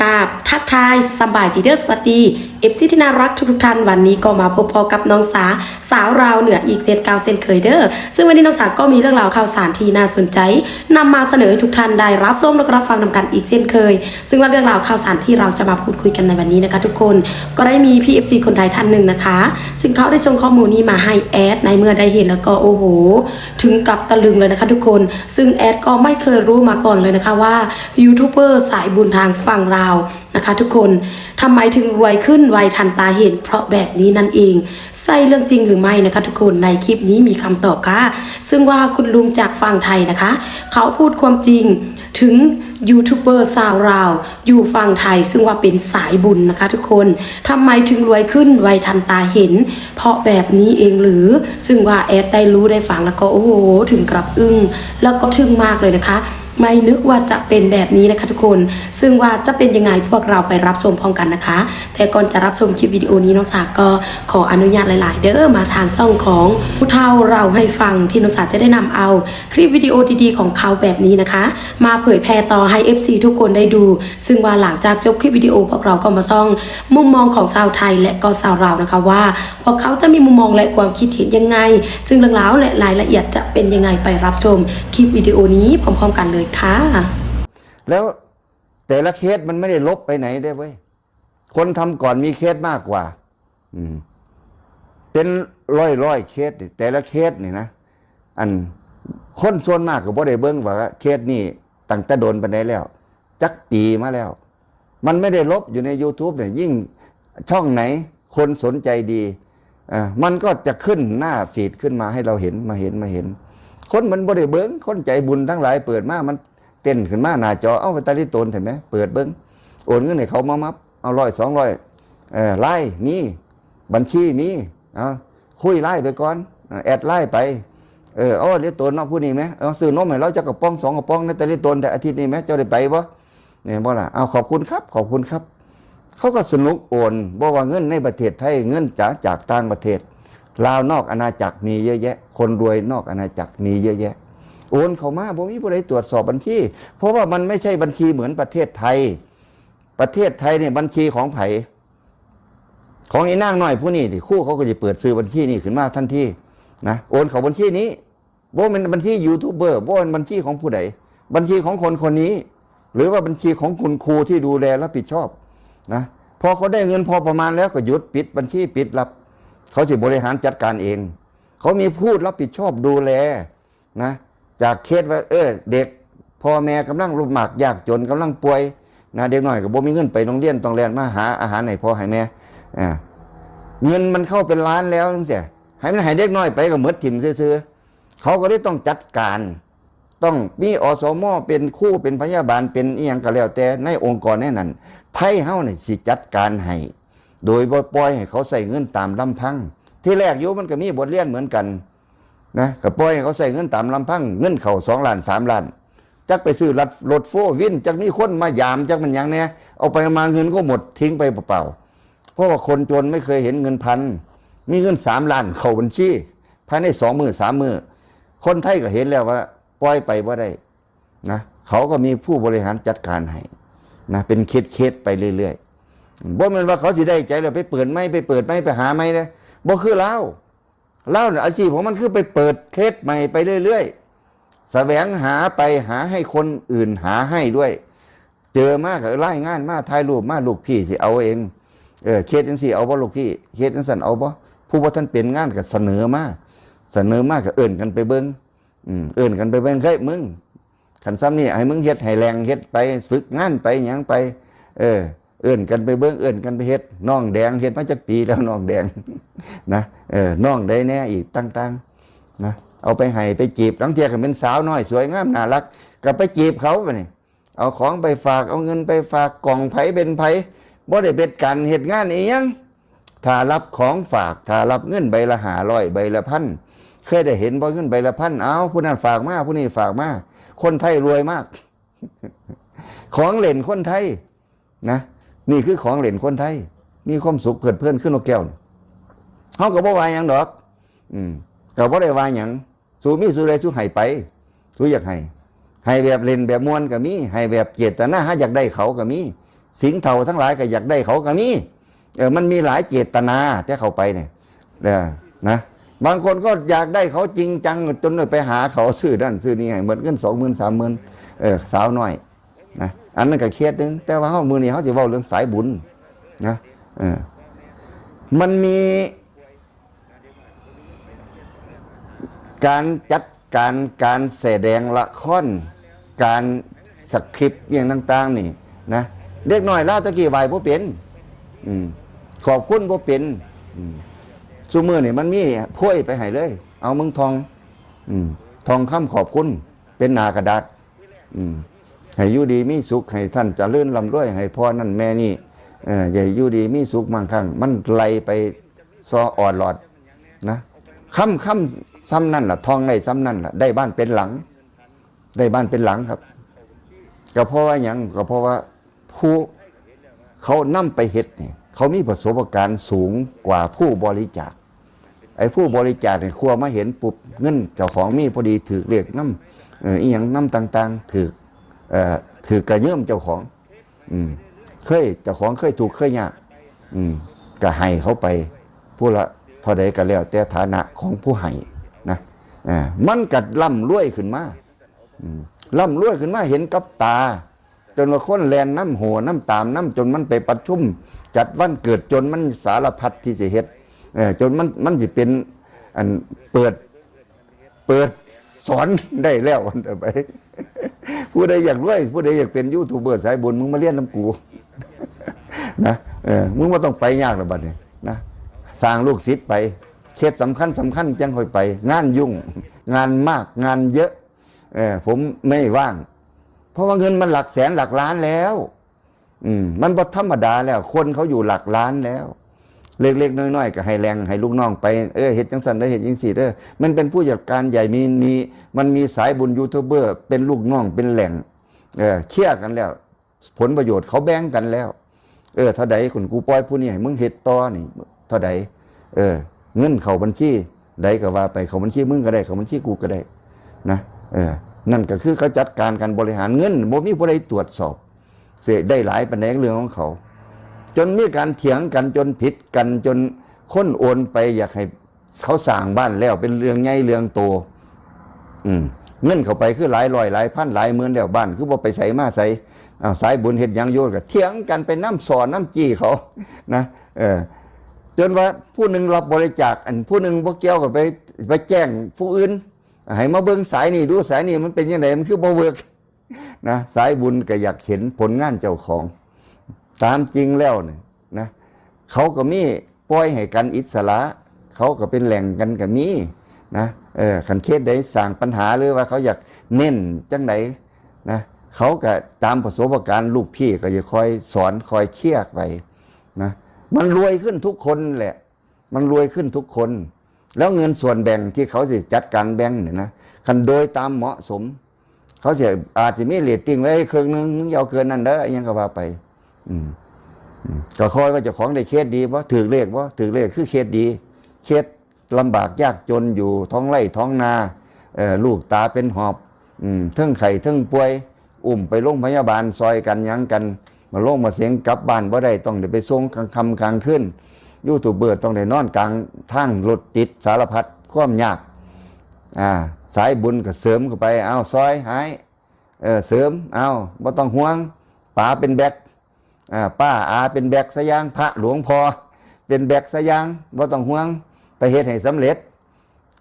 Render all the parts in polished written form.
กราบทักทายสบายดีเด้อสวัสดีเอฟซีที่น่ารักทุกท่านวันนี้ก็มาพบพอกับน้องสาวราวเหนืออีกเซนเก่าเซนเคยเด้อซึ่งวันนี้น้องสาก็มีเรื่องราวข่าวสารที่น่าสนใจนำมาเสนอให้ทุกท่านได้รับชมและรับฟังนำกันอีกเช่นเคยซึ่งว่าเรื่องราวข่าวสารที่เราจะมาพูดคุยกันในวันนี้นะคะทุกคนก็ได้มีพี่ FC คนไทยท่านหนึ่งนะคะซึ่งเขาได้ส่งข้อมูลนี้มาให้แอดในเมื่อได้เห็นแล้วก็โอ้โหถึงกับตะลึงเลยนะคะทุกคนซึ่งแอดก็ไม่เคยรู้มาก่อนเลยนะคะว่ายูทูบเบอร์สายบุญทางฝั่งลาวนะคะทุกคนทำไมถึงรวยขึ้นไวทันตาเห็นเพราะแบบนี้นั่นเองใช่เรื่องจริงหรือไม่นะคะทุกคนในคลิปนี้มีคำตอบค่ะซึ่งว่าคุณลุงจากฝั่งไทยนะคะเขาพูดความจริงถึงยูทูบเบอร์สาวลาวอยู่ฝั่งไทยซึ่งว่าเป็นสายบุญนะคะทุกคนทำไมถึงรวยขึ้นไวทันตาเห็นเพราะแบบนี้เองหรือซึ่งว่าแอดได้รู้ได้ฟังแล้วก็โอ้โหถึงกับอึ้งแล้วก็ทึ่งมากเลยนะคะไม่นึกว่าจะเป็นแบบนี้นะคะทุกคนซึ่งว่าจะเป็นยังไงพวกเราไปรับชมพร้อมกันนะคะแต่ก่อนจะรับชมคลิปวิดีโอนี้น้องสาก็ขออนุญาตหลายๆเด้อมาทางช่องของผู้เฒ่าเราให้ฟังที่น้องสาจะได้นำเอาคลิปวิดีโอดีๆของเขาแบบนี้นะคะมาเผยแพร่ต่อให้ FC ทุกคนได้ดูซึ่งว่าหลังจากจบคลิปวิดีโอพวกเราก็มาซ่องมุมมองของชาวไทยและก็ชาวลาวนะคะว่าพวกเขาจะมีมุมมองและความคิดเห็นยังไงซึ่งเรื่องราวและรายละเอียดจะเป็นยังไงไปรับชมคลิปวิดีโอนี้พร้อมๆกันเลยค่ะแล้วแต่ละเคสมันไม่ได้ลบไปไหนได้เว้ยคนทำก่อนมีเคสมากกว่าเป็นร้อยเคสแต่ละเคสนี่นะอันคนส่วนมากก็บ่ได้เบิ่งว่าเคสนี่ตั้งแต่โดนไปได้แล้วจักปีมาแล้วมันไม่ได้ลบอยู่ใน YouTube เนี่ยยิ่งช่องไหนคนสนใจดีมันก็จะขึ้นหน้าฟีดขึ้นมาให้เราเห็นมาเห็นคนมันบ่ได้เบิ่งคนใจบุญทั้งหลายเปิดมามันเต้นขึ้นมาหน้าจอเอาไปตาลิตนเห็นไหมเปิดเบิ้งโอนเงินให้เขามามับเอา100 200ไล่มีบัญชีมีคุยไล่ไปก่อนแอดไล่ไปเอาเดี๋ยวตนนอกผู้นี้ไหมเอาซื้อนมให้เราจะกระป๋อง2กระป๋องในตาลิตนแต่อาทิตย์นี้ไหมเจ้าได้ไปบ่เนี่ยบ่ล่ะเอาขอบคุณครับเขาก็สนุกโอนบอกว่าเงินในประเทศไทยเงินจากต่างประเทศลาวนอกอาณาจักรมีเยอะแยะคนรวยนอกอาณาจักรมีเยอะแยะโอนเข้ามาบ่มีผู้ใดตรวจสอบบัญชีเพราะว่ามันไม่ใช่บัญชีเหมือนประเทศไทยเนี่ยบัญชีของไผ่ของไอ้นางน้อยผู้นี้ที่คู่เขาก็จะเปิดซื้อบัญชีนี่ขึ้นมาทันทีนะโอนเข้าบัญชีนี้บ่เป็นบัญชียูทูบเบอร์บ่เป็นบัญชีของผู้ใดบัญชีของคนคนนี้หรือว่าบัญชีของคุณครูที่ดูแลรับผิดชอบนะพอเขาได้เงินพอประมาณแล้วก็หยุดปิดบัญชีปิดรับเขาจะบริหารจัดการเองเขามีผู้รับผิดชอบดูแลนะจากเคสว่าเด็กพ่อแม่กำลังลำบากยากจนกำลังป่วยนะเด็กน้อยก็บ่มีเงินไปโรงเรียนต้องแล่นมาหาอาหารให้พ่อให้แม่เงินมันเข้าเป็นล้านแล้วนั่นเสียให้มันให้เด็กน้อยไปก็หมดถิ่มซื่อๆเขาก็ได้ต้องจัดการต้องมีอสม.เป็นครูเป็นพยาบาลเป็นอีหยังก็แล้วแต่ในองค์กรนั้นไทยเฮาเนี่ยสิจัดการให้โดยบ่ปล่อยให้เขาใส่เงินตามลำพังที่แรกอยู่มันก็มีบทเรียนเหมือนกันนะก็ปล่อยให้เขาใส่เงินตามลำพังเงินเขา2 ล้าน3 ล้านจักไปซื้อรถโฟวินจักมีคนมายามจักมันอย่างเนี้ยเอาไปมาเงินก็หมดทิ้งไปเปล่าๆเพราะว่าคนจนไม่เคยเห็นเงินพันมีเงิน3 ล้านเข้าบัญชีภายใน2 มื้อ3 มื้อคนไทยก็เห็นแล้วว่าปล่อยไปว่าได้นะเขาก็มีผู้บริหารจัดการให้นะเป็นเคสไปเรื่อยๆบ่แม่นว่าเขาสิได้ใจแล้วไปเปิดไม่ไปหาไม่เลยบ่คือเล่าอาชีพของมันคือไปเปิดเคสใหม่ไปเรื่อยๆแสวงหาไปหาให้คนอื่นหาให้ด้วยเจอมากก็ไล่งานมาถ่ายรูปมาลูกพี่สิเอาเองเคสจังซี่เอาบ่ลูกพี่เคสจังซั่นเอาบ่ผู้บ่ทันเป็นงานก็เสนอมาก็เอิ้นกันไปเบิ่งเอิ้นกันไปเบิ่งเฮ้ยมึงขันซ้ำนี่ให้มึงเฮ็ดให้แรงเฮ็ดไปฝึกงานไปหยังไปเอิ้นกันไปเบิ่งเอิ้นกันไปเฮ็ดน้องแดงเฮ็ดมาจักปีแล้วน้องแดงนะน้องได้แน่อีกต่างๆนะเอาไปให้ไปจีบทั้งเทียกันเป็นสาวน้อยสวยงามน่ารักก็ไปจีบเขาไปนี่เอาของไปฝากเอาเงินไปฝากกล่องไผเป็นไผบ่ได้เป็นการเฮ็ดงานอีหยังถ้ารับของฝากถ้ารับเงินใบละ500ใบละ1,000เคยได้เห็นบ่เงินใบละ1,000เอาผู้นั้นฝากมาผู้นี้ฝากมาคนไทยรวยมากของเล่นคนไทยนะนี่คือของเล่นคนไทยมีความสุขเพลิดเพลินขึ้นนกแก้วเขาก็บ่ว่าหยังดอกก็บ่ได้ว่าหยังสู้มีสู้ใดสู้ให้ไปสู้อยากให้แบบเล่นแบบมวนก็มีให้แบบเจตนาหาอยากได้เขาก็มี สิงเทาทั้งหลายก็อยากได้เขาก็มีมันมีหลายเจตนาที่เขาไปเนี่ยนะบางคนก็อยากได้เขาจริงจังจนไปหาเขาซื้อนั่นซื้อนี่ให้เหมือนกัน20,000 30,000สาวน้อยนะอันนั้นก็เครียดนึงแต่ว่าเขามือนี้เขาจะเว้าเรื่องสายบุญนะมันมีการจัดการแสดงละครการสคริปต์อย่างต่างๆนี่นะเด็กน้อยล่าตะกี้ไหวบ่เป็นขอบคุณบ่เป็นซุมื้อนี่มันมีพ้วยไปให้เลยเอามึงทองคำขอบคุณเป็นหน้ากระดาษให้อยู่ดีมีสุขให้ท่านเจริญร่ำรวยให้พ่อนั่นแม่นี่อย่าอยู่ดีมีสุขมั่งคั่งมันไหลไปซอออดหลอดนะค่ำซ้ำนั่นล่ะทองได้ซ้ำนั่นล่ะได้บ้านเป็นหลังได้บ้านเป็นหลังครับก็เพราะว่าหยังก็เพราะว่าผู้เขานำไปเฮ็ดเนี่ยเขามีประสบการณ์สูงกว่าผู้บริจาคไอ้ผู้บริจาคเนี่ยครัวมาเห็นปุ๊บเงินเจ้าของมีพอดีถือเรียกน้ำอีหยังน้ำต่างๆถือกระเยื่อมเจ้าของเจ้าของเคยถูกเคยยากก็ให้เขาไปผู้ละเท่าใดก็แล้วแต่ฐานะของผู้ให้นะมันกัดล่ำรวยขึ้นมาล่ำรวยขึ้นมาเห็นกับตาจนว่าคนแลนน้ำโหน้ำตามน้ำจนมันไปประชุมจัดวันเกิดจนมันสารพัดที่จะเฮ็ดจนมันจะเป็นอันเปิดสอนได้แล้วไปผู้ใดอยากรวยผู้ใดอยากเป็นยูทูบเบอร์สายบุญมึงมาเรียนน้ำกูนะมึงว่าต้องไปยากหรือบัดนี้นะสร้างลูกศิษย์ไปเคสสำคัญจังค่อยไปงานยุ่งงานมากงานเยอะผมไม่ว่างเพราะว่าเงินมันหลักแสนหลักล้านแล้วมันบ่ธรรมดาแล้วคนเขาอยู่หลักล้านแล้วเล็กๆน้อยๆก็ให้แรงให้ลูกน้องไปเฮ็ดจังซั่นเด้อเฮ็ดจังซี่เด้อมันเป็นผู้จัดการใหญ่มันมีสายบุญยูทูบเบอร์เป็นลูกน้องเป็นแหล่งเคลียร์กันแล้วผลประโยชน์เขาแบ่งกันแล้วเท่าใดคุณกูปล่อยผู้นี้ให้มึงเฮ็ดต่อนี่เท่าใดเงินเข้าบัญชีใดก็ว่าไปเข้าบัญชีมึงก็ได้เข้าบัญชีกูก็ได้นะนั่นก็คือเขาจัดการการบริหารเงินบ่มีผู้ใดตรวจสอบเสียได้หลายปัญหาเรื่องของเขาจนมีการเถียงกันจนผิดกันจนคนโอนไปอยากให้เขาสร้างบ้านแล้วเป็นเรื่องใหญ่เรื่องโตเงินเข้าไปคือหลายร้อยหลายพันหลายหมื่นแล้วบ้านคือบ่ไปใส่มาใส่สายบุญเฮ็ดหยังโยนก็เถียงกันไปน้ำสอนน้ำจี้เขานะจนว่าผู้หนึ่งรับบริจาคอันผู้หนึ่งบ่เกี่ยวกับไปแจ้งผู้อื่นให้มาเบิ่งสายนี่ดูสายนี่มันเป็นยังไงมันคือบ่เวิร์กนะสายบุญก็อยากเห็นผลงานเจ้าของตามจริงแล้วเนี่ยนะเขาก็มีปล่อยให้กันอิสระเขาก็เป็นแหล่งกันก็มีนะขันเคสใดสร้างปัญหาหรือว่าเขาอยากเน้นจังไหนนะเขาก็ตามประสบการณ์ลูกพี่ก็จะคอยสอนคอยเคี่ยไปนะมันรวยขึ้นทุกคนแหละมันรวยขึ้นทุกคนแล้วเงินส่วนแบ่งที่เขาจะจัดการแบ่งเนี่ยนะคันโดยตามเหมาะสมเขาจะอาจจะมีเรตติ้งไว้ครึ่งนึงมึงอย่าเกินนั่นเด้อยังก็ว่าไปก็คอยว่าเจ้าของได้เคสดีเพราะถือเลขคือเคสดีเคสลำบากยากจนอยู่ท้องไร่ท้องนาลูกตาเป็นหอบทั้งไข่ทั้งป่วยไปโรงพยาบาลซอยกันยังกันมาโรงมาเสียงกลับบ้านบ่ได้ต้องเดี๋ยวไปส่งกลางค่ำกลางคืนยูทูบเบอร์ต้องได้นอนกลางทางรถติดสารพัดความยากสายบุญก็เสริมเข้าไปเอาซอยหายเสริมเอาบ่ต้องห่วงป๋าเป็นแบกป้าอาเป็นแบกสยางพระหลวงพ่อเป็นแบกสยางบ่ต้องห่วงไปเฮ็ดให้สำเร็จ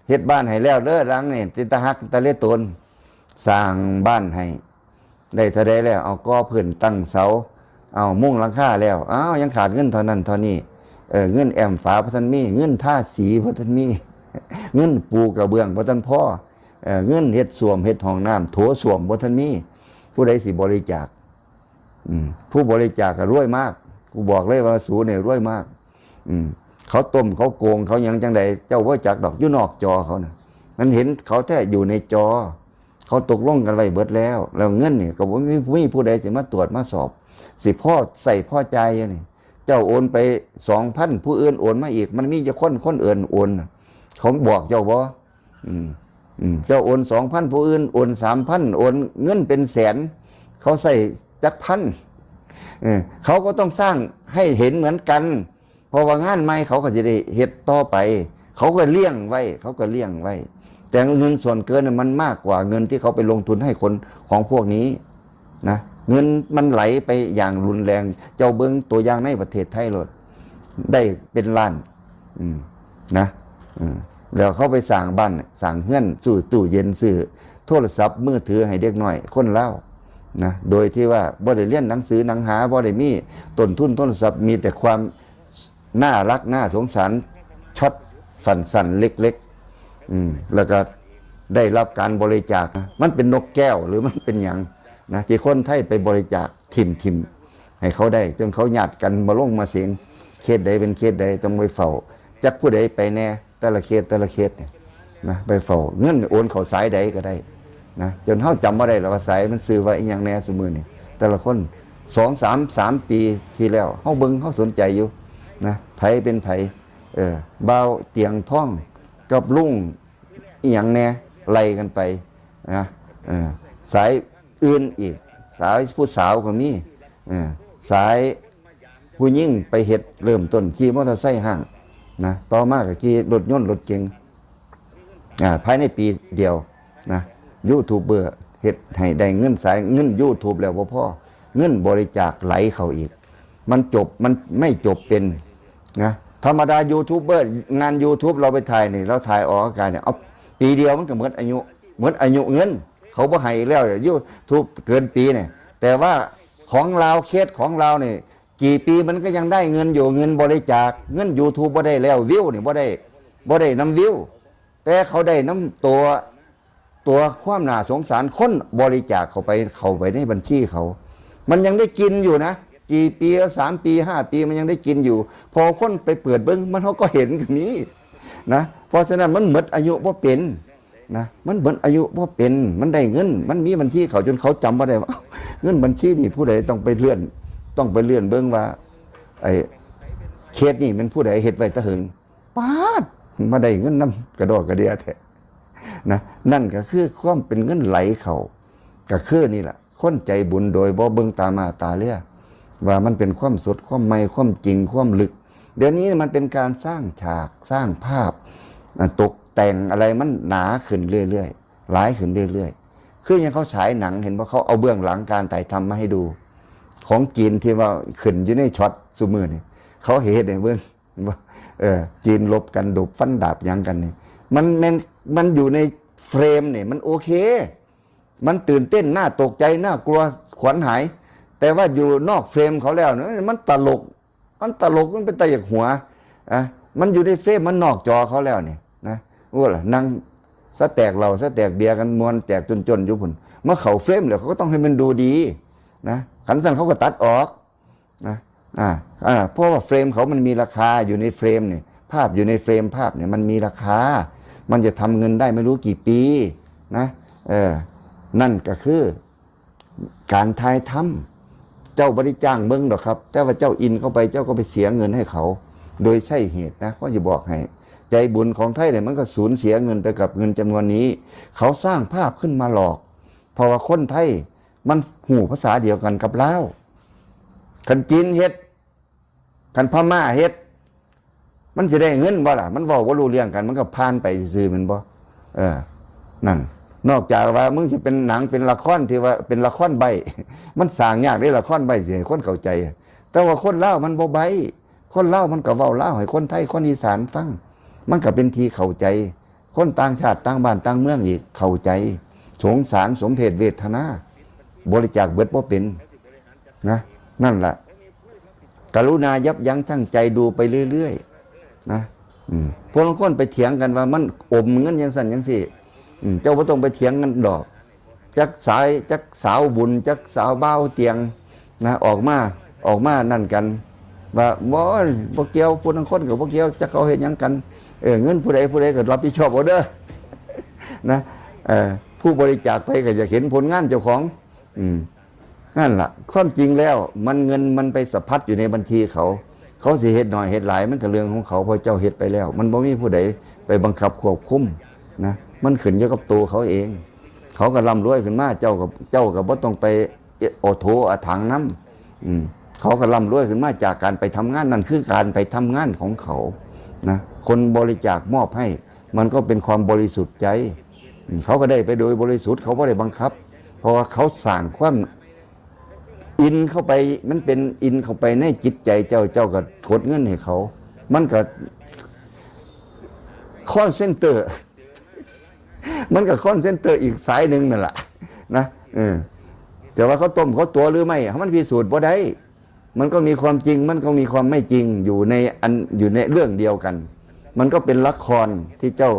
เฮ็ดบ้านให้แล้วเด้อรังนี่ติตาหักตะเลตนสร้างบ้านให้ได้เท่าใดแล้วเอาก่อพื้นตั้งเสาเอามุ้งหลังคาแล้วยังขาดเงินเท่านั้นเท่านี้เงินแอมฝาพระท่านมีเงินท่าสีพระท่านมีเงินปูกระเบื้องพระท่านพ่อเงินเฮ็ดส้วมเฮ็ดห้องน้ำโถส้วมพระท่านมีผู้ใดสิบริจาคผู้บริจาคก็รวยมากกูบอกเลยว่าสูเนี่ยรวยมากเขาต้มเขาโกงเขายังจังใดเจ้าว่าจักดอกอยู่นอกจอเขานะมันเห็นเขาแท้อยู่ในจอเขาตกลงกันไว้เบิดแล้วเงินเนี่ยก็บ่มีผู้ใดจะมาตรวจมาสอบสิพ่อใส่พ่อใจนี่เจ้าโอนไป2,000ผู้อื่นโอนมาอีกมันมีจะคนอื่นโอนเขาบอกเจ้าบ่เจ้าโอน2,000ผู้อื่นโอน3,000โอนเงินเป็นแสนเขาใส่จักพัน เขาก็ต้องสร้างให้เห็นเหมือนกันเพราะว่างานใหม่เขาก็จะได้เฮ็ดต่อไปเขาก็เลี้ยงไว้แต่เงินส่วนเกินมันมากกว่าเงินที่เขาไปลงทุนให้คนของพวกนี้นะเงินมันไหลไปอย่างรุนแรงเจ้าเบิ้งตัวอย่างในประเทศไทยเลยได้เป็นล้านนะแล้วเขาไปสร้างบ้านสร้างเฮือนซื้อตู้เย็นซื้อโทรศัพท์มือถือให้เด็กน้อยคนเล่านะโดยที่ว่าบ่ได้เรียนหนังสือหนังหาบ่ได้มีต้นทุนโทรศัพท์มีแต่ความน่ารักน่าสงสารช็อตสั่นๆเล็กๆแล้วก็ได้รับการบริจาคมันเป็นนกแก้วหรือมันเป็นอย่างนะที่คนไทยไปบริจาคทิมให้เขาได้จนเขาหยาดกันมาลงมาเสียงเคสใดเป็นเคสใดต้องไปเฝ้าจักผู้ใดไปแน่แต่ละเคสเนี่ยนะไปเฝ้าเงินโอนเขาสายใดก็ได้นะจนเขาจำว่าได้แล้วว่าสายมันซื้อไว้อย่างแน่สมือนี่แต่ละคน3 ปีที่แล้วเขาเบิ้งเขาสนใจอยู่นะไผเป็นไผเบาเตียงท่องกับลุงอย่างแน่ไล่กันไปนะสายอื่นอีกสายผู้สาวก็มีสายผู้ยิ่งไปเฮ็ดเริ่มต้นขี่มอเตอร์ไซค์ห้างนะต่อมาก็ขี่รถยนต์รถเก๋งภายในปีเดียวนะยูทูบเบอร์เฮ็ดให้ได้เงินสายเงินยูทูบแล้วพ่อเงินบริจาคไหลเข้าอีกมันไม่จบเป็นนะธรรมดายูทูบเบอร์งาน YouTube เราไปถ่ายนี่เราถ่ายออกอากาศเนี่ยเอาปีเดียวมันก็หมดอายุเงินเขาบ่ให้แล้วยูทูบเกินปีเนี่ยแต่ว่าของเราเคสของเราเนี่ยกี่ปีมันก็ยังได้เงินอยู่เงินบริจาคเงิน YouTube บ่ได้แล้ววิวนี่บ่ได้น้ำวิวแต่เขาได้น้ำตัวความน่าสงสารคนบริจาคเข้าไปในบัญชีเขามันยังได้กินอยู่นะกี่ปี3 ปี5 ปีมันยังได้กินอยู่พอคนไปเปิดเบิ้งมันเขาก็เห็นกันนี้นะเพราะฉะนั้นมันหมดอายุว่าเป็นนะมันหมดอายุว่าเป็นมันได้เงินมันมีบัญชีเขาจนเขาจำว่าได้ว่าเงินบัญชีนี่ผู้ใดต้องไปเลื่อนเบิ้งว่าไอ้เคสนี่มันผู้ใดเฮ็ดไว้ตะหึงปาดมาได้เงินน้ำกระดอกกระเดียแท้นะนั่นก็คือความเป็นเงินไหลเขาก็คือนี่แหละคนใจบุญโดยบ่เบิ่งตามาตาเลี้ยว่ามันเป็นความสดความใหม่ความจริงความลึกเดี๋ยวนี้มันเป็นการสร้างฉากสร้างภาพตกแต่งอะไรมันหนาขึ้นเรื่อยๆหลายขึ้นเรื่อยๆคืออย่างเขาฉายหนังเห็นว่าเขาเอาเบื้องหลังการถ่ายทำมาให้ดูของจีนที่ว่าขึ้นอยู่ในช็อตซูมือนี่เขาเห็นเบื้องว่าจีนลบกันดบฟันดาบยังกันนี่มันอยู่ในเฟรมเนี่ยมันโอเคมันตื่นเต้นน่าตกใจน่ากลัวขวัญหายแต่ว่าอยู่นอกเฟรมเขาแล้วเนี่ยมันตลกมันเป็นตะหยักหัวมันอยู่ในเฟรมมันนอกจอเขาแล้วเนี่ยนะว่าล่ะนั่งสแตกเราสแตกเบียร์กันมวนแตกจนอยู่พุ่นเมื่อเขาเฟรมแล้วเขาก็ต้องให้มันดูดีนะขันสั้นเขาก็ตัดออกนะเพราะว่าเฟรมเขามันมีราคาอยู่ในเฟรมเนี่ยภาพอยู่ในเฟรมภาพเนี่ยมันมีราคามันจะทำเงินได้ไม่รู้กี่ปีนะนั่นก็คือการทายทำเจ้าบริจ้างเบิ้งดอกครับแต่ว่าเจ้าอินเข้าไปเจ้าก็ไปเสียเงินให้เขาโดยใช่เหตุนะก็จะบอกให้ใจบุญของไทยเนี่ยมันก็สูญเสียเงินไปกับเงินจำนวนนี้เขาสร้างภาพขึ้นมาหลอกเพราะว่าคนไทยมันหูภาษาเดียวกันกับลาวคันจีนเฮ็ดคันพม่าเฮ็ดมันจะได้เงินบ่ล่ะมันบอกว่ารู้เรื่องกันมันก็ผ่านไปซื่อมันบ่นั่นนอกจากว่ามึงจะเป็นหนังเป็นละครที่ว่าเป็นละครใบมันสร้างยากได้ละครใบเสียคนเข้าใจแต่ว่าคนเล่ามันบ่ใบคนเล่ามันก็เว้าเล่าให้คนไทยคนอีสานฟังมันก็เป็นทีเข้าใจคนต่างชาติต่างบ้านต่างเมืองอีกเข้าใจสงสารสมเพชเวทนาบริจาคเบิดบ่เป็นนะนั่นแหละกรุณายับยั้งชั่งใจดูไปเรื่อยๆนะพวกคนไปเถียงกันว่ามันอมเงินยังสั่นยังสิเจ้าบ่ต้องไปเถียงกันดอกจักสาวบุญจักสาวเบ้าเตียงนะออกมานั่นกันว่าบ่เกี่ยวผู้ทั้งคนกับบ่เกี่ยวจักเขาเฮ็ดหยังกันเงินผู้ใดก็รับผิดชอบเอาเด้อนะผู้บริจาคไปก็จะเห็นผลงานเจ้าของนั่นล่ะความจริงแล้วมันเงินมันไปสะพัดอยู่ในบัญชีเขาสิเฮ็ดหน่อยเฮ็ดหลายมันก็เรื่องของเขาพอเจ้าเฮ็ดไปแล้วมันบ่มีผู้ใดไปบังคับควบคุมนะมันขึ้นอยู่กับตัวเขาเองเขาก็ร่ำรวยขึ้นมาเจ้ากับบ่ต้องไปโอโถอาถังน้ เขาก็ร่ำรวยขึ้นมาจากการไปทำงานนั่นคือการไปทำงานของเขานะคนบริจาคมอบให้มันก็เป็นความบริสุทธิ์ใจเขาก็ได้ไปโดยบริสุทธิ์เขาไม่ได้บังคับเพราะว่าเขาสั่งความอินเข้าไปมันเป็นอินเข้าไปในจิตใจเจ้าก็กดเงินให้เขามันก็คอนเซนเตอร์มันก็คอนเซนเตอร์อีกสายหนึ่งนั่นแหละนะแต่ว่าเขาต้มเขาตัวหรือไม่มันพิสูจน์บ่ได้มันก็มีความจริงมันก็มีความไม่จริงอยู่ในเรื่องเดียวกันมันก็เป็นละครที่เจ้า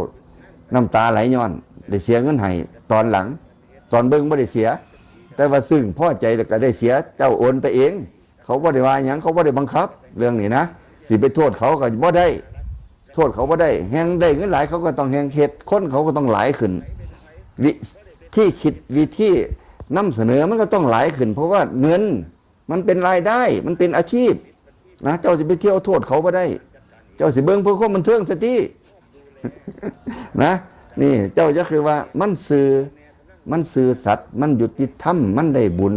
น้ำตาไหลย้อนได้เสียเงินให้ตอนหลังตอนเบิ้งไม่ได้เสียแต่ว่าซึ่งพ่อใจแล้วก็ได้เสียเจ้าโอนไปเองเขาบ่ได้ว่าอย่างเขาบ่ได้บังคับเรื่องนี้นะสิไปโทษเขาก็บ่ได้โทษเขาบ่ได้แฮงได้เงินหลายเขาก็ต้องแฮงเฮ็ดคนเขาก็ต้องหลายขึ้นที่คิดวิธีนำเสนอมันก็ต้องหลายขึ้นเพราะว่าเงินมันเป็นรายได้มันเป็นอาชีพนะเจ้าสิไปเที่ยวโทษเขาบ่ได้เจ้าสิเบิ่งเพื่อความบันเทิงซะตินะนี่เจ้าจะคือว่ามันสื่อสัตว์มันยุติธรรมมันได้บุญ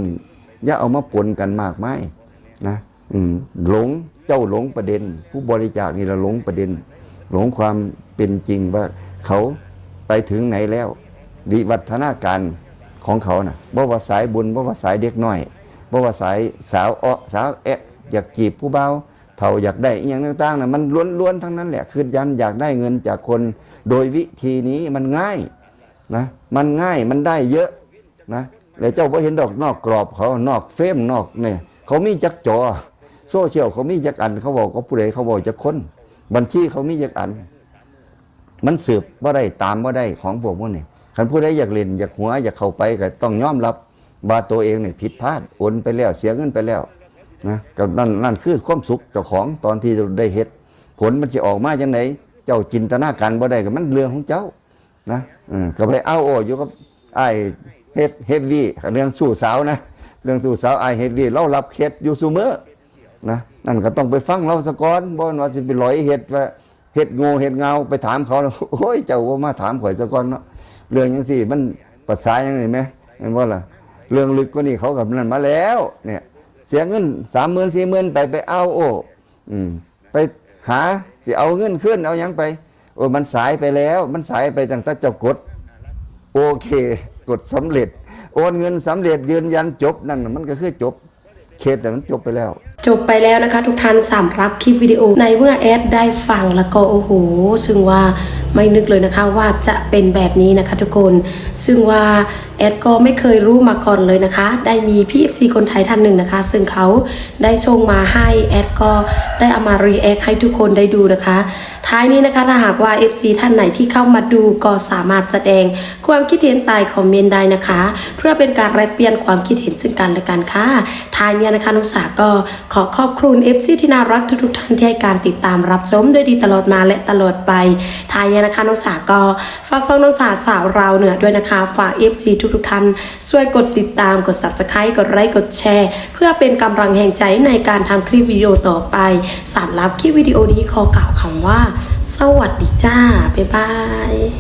อย่าเอามาปนกันมากมายนะหลงเจ้าหลงประเด็นผู้บริจาคนี่เราหลงประเด็นหลงความเป็นจริงว่าเขาไปถึงไหนแล้ววิวัฒนาการของเขาน่ะบ่ว่าสายบุญบ่ว่าสายเด็กน้อยบ่ว่าสายสาวอยากจีบผู้เบาเฒ่าอยากได้อย่างต่างๆน่ะมันล้วนๆทั้งนั้นแหละคือยันอยากได้เงินจากคนโดยวิธีนี้มันง่ายนะมันง่ายมันได้เยอะนะแล้วเจ้าบ่เห็นดอกนอกกรอบเขานอกเฟรมนอกเนี่ยเขามีจักจอโซเชียลเขามีจักอันเขาบอกเขาผู้ใดเขาบอกจักคนบัญชีเขามีจักอันมันสืบว่าได้ตามว่าได้ของพวกพวกนี้คันผู้ใดอยากเล่นอยากหัวอยากเข้าไปก็ต้องยอมรับว่าตัวเองเนี่ยผิดพลาดโอนไปแล้วเสียเงินไปแล้วนะกับนั่นคือความสุขเจ้าของตอนที่ได้เฮ็ดผลมันจะออกมาจังไหนเจ้าจินตนาการบ่ได้ก็มันเรื่องของเจ้านะก็ไปเอาอยู่กับไอ้เฮฟวี่เรื่องสู้สาวนะเรื่องสู้สาวไอ้เฮฟวี่เรารับเคสอยู่ซุมื้อนะนั่นก็ต้องไปฟังเราซะก่อนบ่ว่าสิไปลอยเฮ็ดว่าเฮ็ดโง่เฮ็ดเงาไปถามเขาโอ้ยเจ้าบ่มาถามข่อยซะก่อนเนาะเรื่องจังซี่มันภาษาจังได๋แม่เห็นบ่ล่ะเรื่องลึกกว่านี้เขากับนั่นมาแล้วเนี่ยเสียเงิน 30,000 40,000ไปเอาไปหาสิเอาเงินขึ้นเอาหยังไปโอ้มันสายไปแล้วมันสายไปตั้งแต่เจ้ากดโอเคกดสำเร็จโอนเงินสำเร็จยืนยันจบนั่นมันก็คือจบเคสแต่มันจบไปแล้วนะคะทุกท่านสำหรับคลิปวิดีโอในเมื่อแอดได้ฟังแล้วก็โอ้โหซึ่งว่าไม่นึกเลยนะคะว่าจะเป็นแบบนี้นะคะทุกคนซึ่งว่าแอดก็ไม่เคยรู้มาก่อนเลยนะคะได้มีพี่ FC คนไทยท่านหนึ่งนะคะซึ่งเขาได้ส่งมาให้แอดก็ได้เอามารีแอคให้ทุกคนได้ดูนะคะท้ายนี้นะคะถ้าหากว่า FC ท่านไหนที่เข้ามาดูก็สามารถแสดงความคิดเห็นใต้คอมเมนต์ได้นะคะเพื่อเป็นการแลกเปลี่ยนความคิดเห็นซึ่งกันและกันค่ะท้ายนี้นะคะนุสาก็ขอขอบคุณ FC ที่น่ารักทุกท่านที่ให้การติดตามรับชมด้วยดีตลอดมาและตลอดไปท้ายนี้นะคะนุสาก็ฝากช่องนุสาสาวราวเหนือด้วยนะคะฝาก FC ทุกท่านช่วยกดติดตามกด Subscribe กดไลค์กดแชร์เพื่อเป็นกำลังแห่งใจในการทำคลิปวิดีโอต่อไปสำหรับคลิปวิดีโอนี้ขอกล่าวคำว่าสวัสดีจ้าบ๊ายบาย